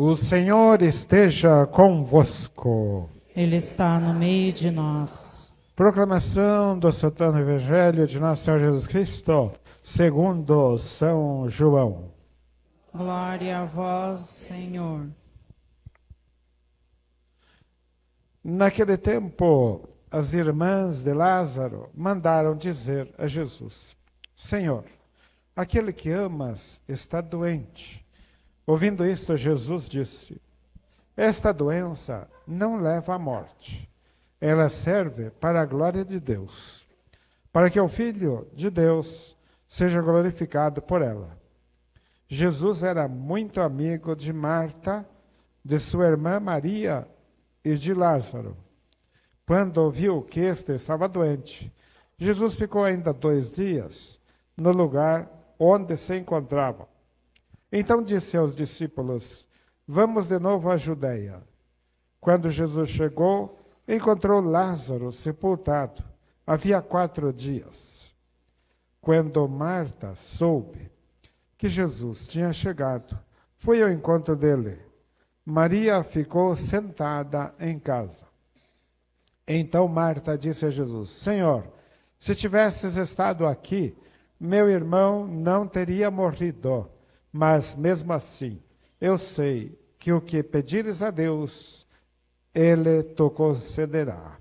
O Senhor esteja convosco. Ele está no meio de nós. Proclamação do Santo Evangelho de Nosso Senhor Jesus Cristo, segundo São João. Glória a vós, Senhor. Naquele tempo, as irmãs de Lázaro mandaram dizer a Jesus: Senhor, aquele que amas está doente. Ouvindo isto, Jesus disse: Esta doença não leva à morte. Ela serve para a glória de Deus, para que o Filho de Deus seja glorificado por ela. Jesus era muito amigo de Marta, de sua irmã Maria e de Lázaro. Quando ouviu que este estava doente, Jesus ficou ainda 2 dias no lugar onde se encontrava. Então disse aos discípulos: Vamos de novo à Judeia. Quando Jesus chegou, encontrou Lázaro sepultado. Havia 4 dias. Quando Marta soube que Jesus tinha chegado, foi ao encontro dele. Maria ficou sentada em casa. Então Marta disse a Jesus: Senhor, se tivesses estado aqui, meu irmão não teria morrido. Mas mesmo assim, eu sei que o que pedires a Deus, Ele te concederá.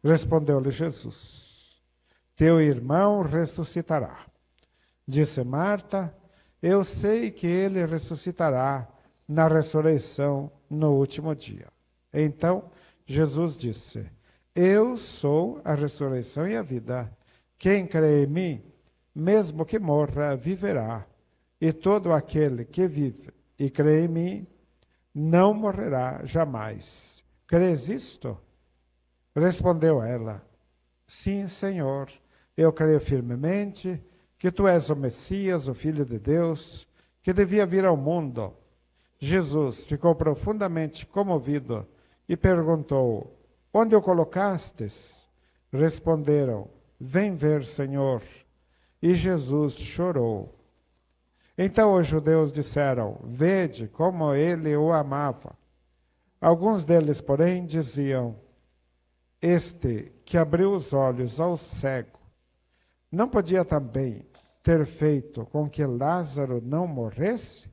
Respondeu-lhe Jesus: Teu irmão ressuscitará. Disse Marta: Eu sei que ele ressuscitará na ressurreição no último dia. Então Jesus disse: Eu sou a ressurreição e a vida. Quem crê em mim, mesmo que morra, viverá. E todo aquele que vive e crê em mim, não morrerá jamais. Crês isto? Respondeu ela: Sim, Senhor, eu creio firmemente que tu és o Messias, o Filho de Deus, que devia vir ao mundo. Jesus ficou profundamente comovido e perguntou: Onde o colocastes? Responderam: Vem ver, Senhor. E Jesus chorou. Então os judeus disseram: Vede como ele o amava. Alguns deles, porém, diziam: Este que abriu os olhos ao cego, não podia também ter feito com que Lázaro não morresse?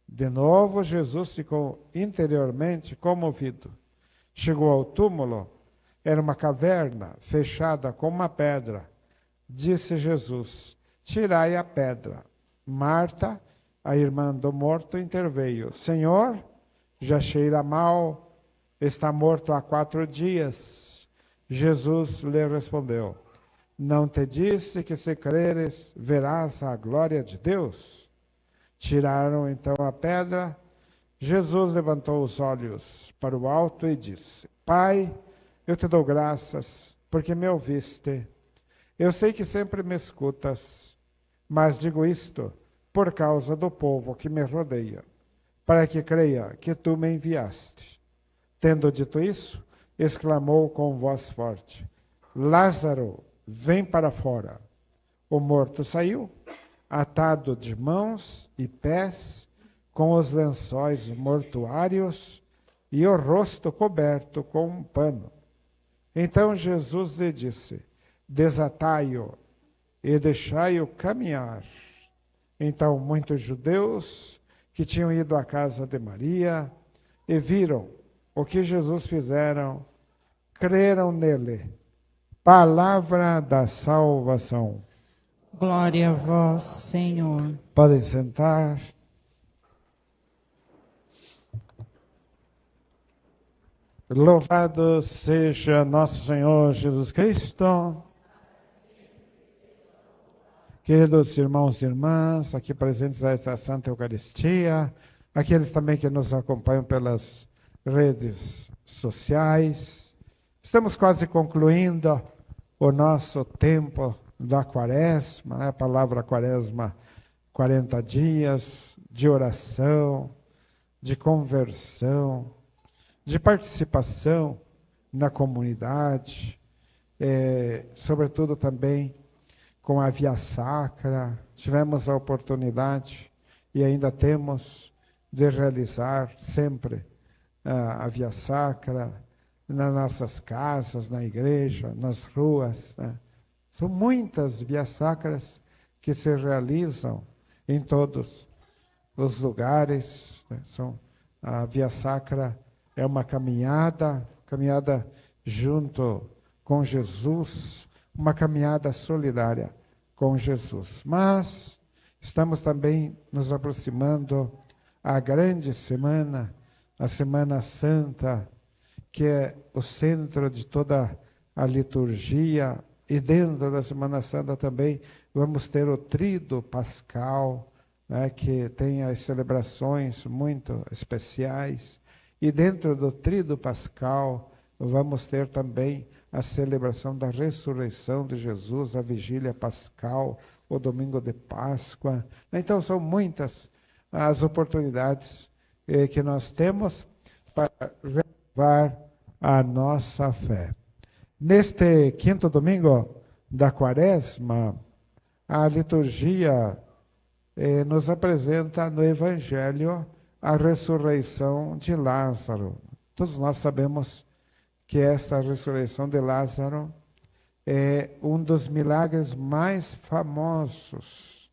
De novo, Jesus ficou interiormente comovido. Chegou ao túmulo, era uma caverna fechada com uma pedra. Disse Jesus: Tirai a pedra. Marta, a irmã do morto, interveio: Senhor, já cheira mal, está morto há 4 dias. Jesus lhe respondeu: Não te disse que se creres, verás a glória de Deus? Tiraram então a pedra. Jesus levantou os olhos para o alto e disse: Pai, eu te dou graças, porque me ouviste. Eu sei que sempre me escutas, mas digo isto por causa do povo que me rodeia, para que creia que tu me enviaste. Tendo dito isso, exclamou com voz forte: Lázaro, vem para fora. O morto saiu, atado de mãos e pés, com os lençóis mortuários e o rosto coberto com um pano. Então Jesus lhe disse: Desatai-o e deixai-o caminhar. Então muitos judeus que tinham ido à casa de Maria e viram o que Jesus fizeram, creram nele. Palavra da salvação. Glória a vós, Senhor. Podem sentar. Louvado seja nosso Senhor Jesus Cristo. Queridos irmãos e irmãs, aqui presentes a esta Santa Eucaristia, aqueles também que nos acompanham pelas redes sociais, estamos quase concluindo o nosso tempo da Quaresma, né? A palavra Quaresma, 40 dias de oração, de conversão, de participação na comunidade, sobretudo também com a Via Sacra. Tivemos a oportunidade e ainda temos de realizar sempre a via sacra nas nossas casas, na igreja, nas ruas, né? São muitas vias sacras que se realizam em todos os lugares, né? A via sacra é uma caminhada junto com Jesus, uma caminhada solidária com Jesus. Mas estamos também nos aproximando à grande semana, a Semana Santa, que é o centro de toda a liturgia, e dentro da Semana Santa também vamos ter o Tríduo Pascal, né, que tem as celebrações muito especiais. E dentro do Tríduo Pascal vamos ter também a celebração da ressurreição de Jesus, a Vigília Pascal, o Domingo de Páscoa. Então são muitas as oportunidades que nós temos para renovar a nossa fé. Neste quinto domingo da Quaresma, a liturgia nos apresenta no Evangelho a ressurreição de Lázaro. Todos nós sabemos que esta ressurreição de Lázaro é um dos milagres mais famosos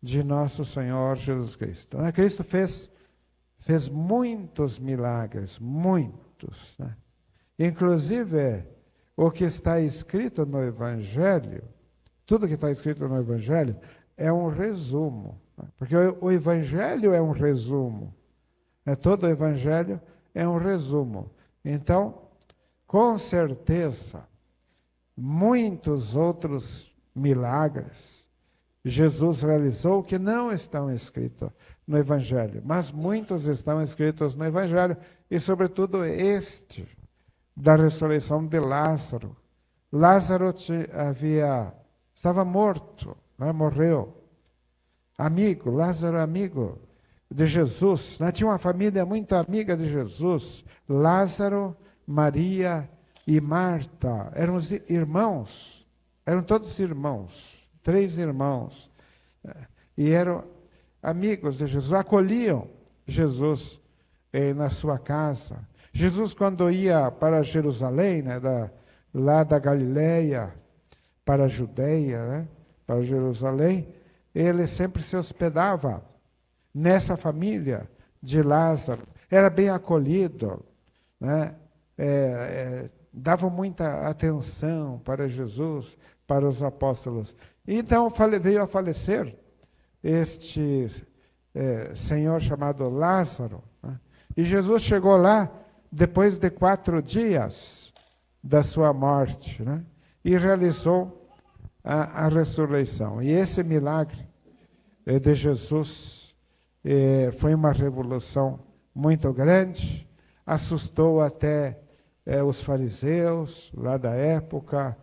de nosso Senhor Jesus Cristo. Cristo fez muitos milagres, muitos, né? Inclusive, o que está escrito no Evangelho, tudo que está escrito no Evangelho é um resumo, né? Porque o Evangelho é um resumo, né? Todo o Evangelho é um resumo. Então, com certeza, muitos outros milagres Jesus realizou que não estão escritos no Evangelho, mas muitos estão escritos no Evangelho, e sobretudo este, da ressurreição de Lázaro. Lázaro estava morto, né? Morreu. Lázaro amigo de Jesus, né? Tinha uma família muito amiga de Jesus. Lázaro, Maria e Marta eram os irmãos, eram todos irmãos, 3 irmãos, e eram amigos de Jesus, acolhiam Jesus na sua casa. Jesus, quando ia para Jerusalém, né, lá da Galileia para a Judeia, né, para Jerusalém, ele sempre se hospedava nessa família de Lázaro. Era bem acolhido, né, dava muita atenção para Jesus, para os apóstolos. Então veio a falecer este senhor chamado Lázaro, né? E Jesus chegou lá depois de 4 dias da sua morte, né? E realizou a ressurreição. E esse milagre de Jesus foi uma revolução muito grande, assustou até os fariseus lá da época,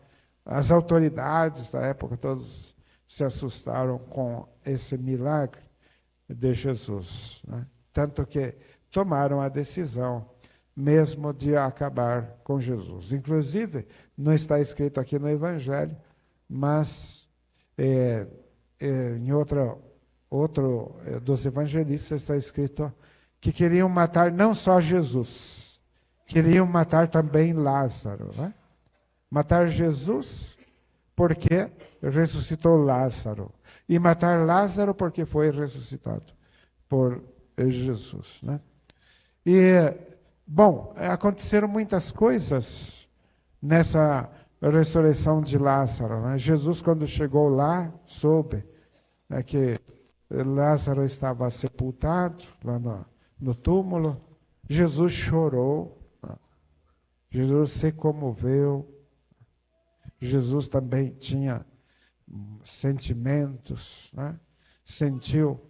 as autoridades da época, todos se assustaram com esse milagre de Jesus, né? Tanto que tomaram a decisão mesmo de acabar com Jesus. Inclusive, não está escrito aqui no Evangelho, mas em outro dos evangelistas está escrito que queriam matar não só Jesus, queriam matar também Lázaro, né? Matar Jesus porque ressuscitou Lázaro, e matar Lázaro porque foi ressuscitado por Jesus, né? E, bom, aconteceram muitas coisas nessa ressurreição de Lázaro, né? Jesus, quando chegou lá, soube, né, que Lázaro estava sepultado lá no túmulo. Jesus chorou, né? Jesus se comoveu. Jesus também tinha sentimentos, né? Sentiu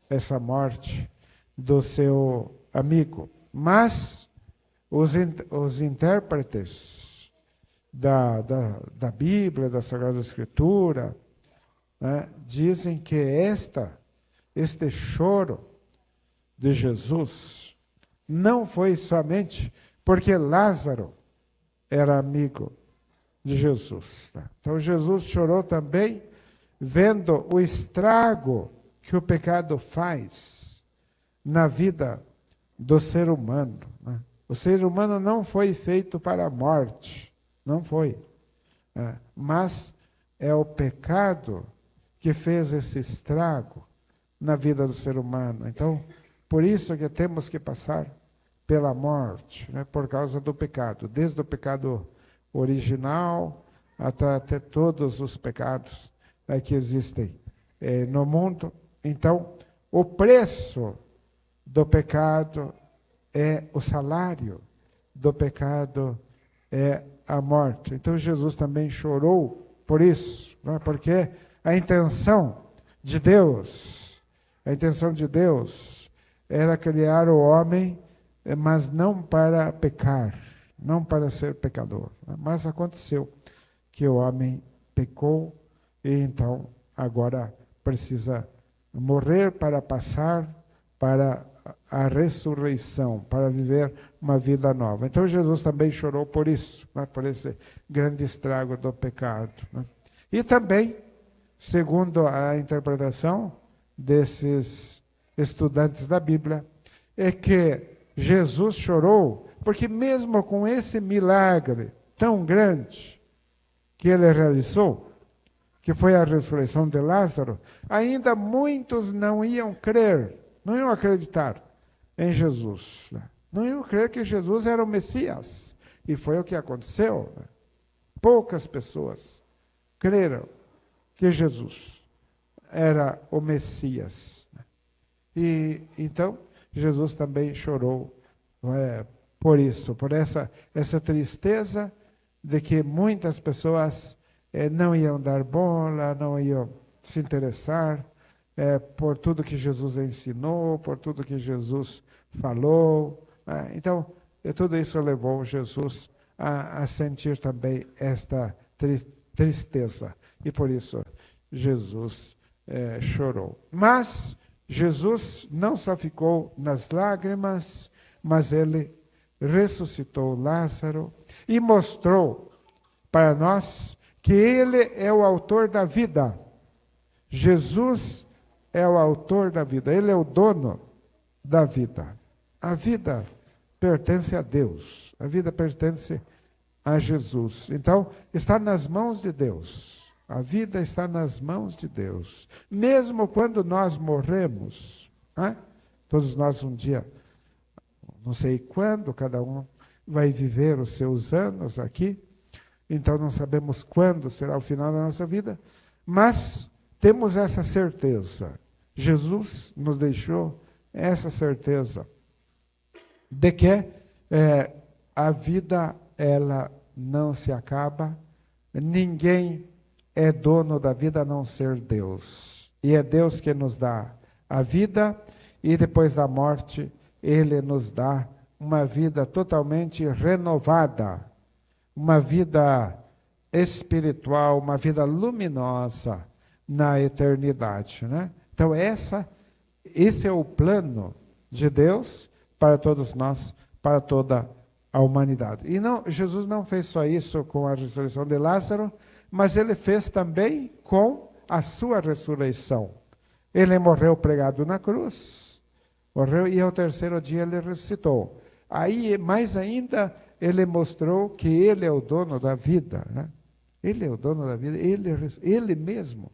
essa morte do seu amigo. Mas os intérpretes da Bíblia, da Sagrada Escritura, né, dizem que este choro de Jesus não foi somente porque Lázaro era amigo de Jesus. Então Jesus chorou também vendo o estrago que o pecado faz na vida do ser humano, né? O ser humano não foi feito para a morte, não foi. Mas é o pecado que fez esse estrago na vida do ser humano. Então, por isso que temos que passar pela morte, né? Por causa do pecado, desde o pecado original até todos os pecados que existem no mundo. Então, o preço do pecado o salário do pecado é a morte. Então Jesus também chorou por isso, né? Porque a intenção de Deus era criar o homem, mas não para pecar, não para ser pecador. Mas aconteceu que o homem pecou e então agora precisa morrer para passar para a ressurreição, para viver uma vida nova. Então Jesus também chorou por isso, né? Por esse grande estrago do pecado, né? E também, segundo a interpretação desses estudantes da Bíblia, é que Jesus chorou porque mesmo com esse milagre tão grande que ele realizou, que foi a ressurreição de Lázaro, ainda muitos não iam crer, não iam acreditar em Jesus. Não iam crer que Jesus era o Messias. E foi o que aconteceu. Poucas pessoas creram que Jesus era o Messias. E então Jesus também chorou por isso, por essa tristeza de que muitas pessoas não iam dar bola, não iam se interessar por tudo que Jesus ensinou, por tudo que Jesus falou. Então, tudo isso levou Jesus a sentir também esta tristeza. E por isso, Jesus chorou. Mas Jesus não só ficou nas lágrimas, mas ele ressuscitou Lázaro e mostrou para nós que ele é o autor da vida. Jesus é o autor da vida, ele é o dono da vida. A vida pertence a Deus, a vida pertence a Jesus. Então, está nas mãos de Deus. A vida está nas mãos de Deus. Mesmo quando nós morremos, todos nós um dia, não sei quando, cada um vai viver os seus anos aqui, então não sabemos quando será o final da nossa vida, mas temos essa certeza. Jesus nos deixou essa certeza de que a vida, ela não se acaba, ninguém é dono da vida a não ser Deus. E é Deus que nos dá a vida e depois da morte, Ele nos dá uma vida totalmente renovada, uma vida espiritual, uma vida luminosa na eternidade, né? Então esse é o plano de Deus para todos nós, para toda a humanidade. E Jesus não fez só isso com a ressurreição de Lázaro, mas ele fez também com a sua ressurreição. Ele morreu pregado na cruz, morreu e ao terceiro dia ele ressuscitou. Aí, mais ainda, ele mostrou que ele é o dono da vida, né? Ele é o dono da vida, ele mesmo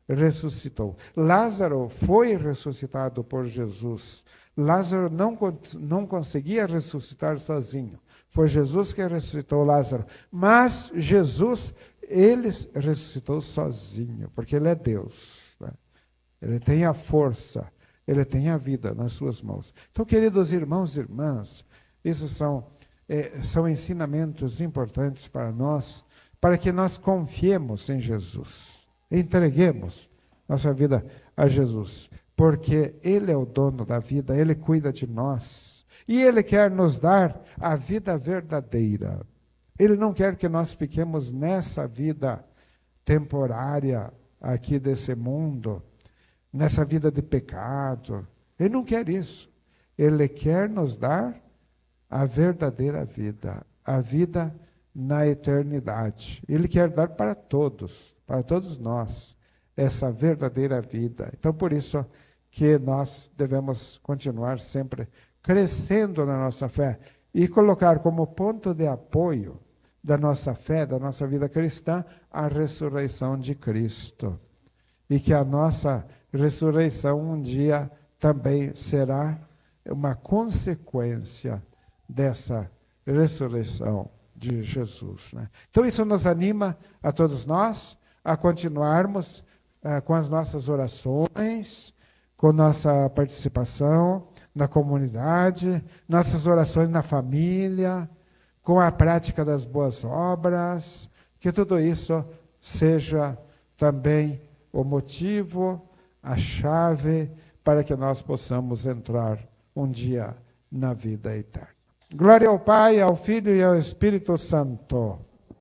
ressuscitou. Lázaro foi ressuscitado por Jesus. Lázaro não conseguia ressuscitar sozinho. Foi Jesus que ressuscitou Lázaro. Mas Jesus, ele ressuscitou sozinho, porque ele é Deus, né? Ele tem a força, ele tem a vida nas suas mãos. Então, queridos irmãos e irmãs, esses são ensinamentos importantes para nós, para que nós confiemos em Jesus, entreguemos nossa vida a Jesus, porque Ele é o dono da vida, Ele cuida de nós, e Ele quer nos dar a vida verdadeira. Ele não quer que nós fiquemos nessa vida temporária aqui desse mundo, nessa vida de pecado. Ele não quer isso. Ele quer nos dar a verdadeira vida, a vida na eternidade. Ele quer dar para todos nós, essa verdadeira vida. Então, por isso que nós devemos continuar sempre crescendo na nossa fé e colocar como ponto de apoio da nossa fé, da nossa vida cristã, a ressurreição de Cristo. E que a nossa ressurreição um dia também será uma consequência dessa ressurreição de Jesus, né? Então isso nos anima a todos nós a continuarmos com as nossas orações, com nossa participação na comunidade, nossas orações na família, com a prática das boas obras, que tudo isso seja também o motivo, a chave para que nós possamos entrar um dia na vida eterna. Glória ao Pai, ao Filho e ao Espírito Santo.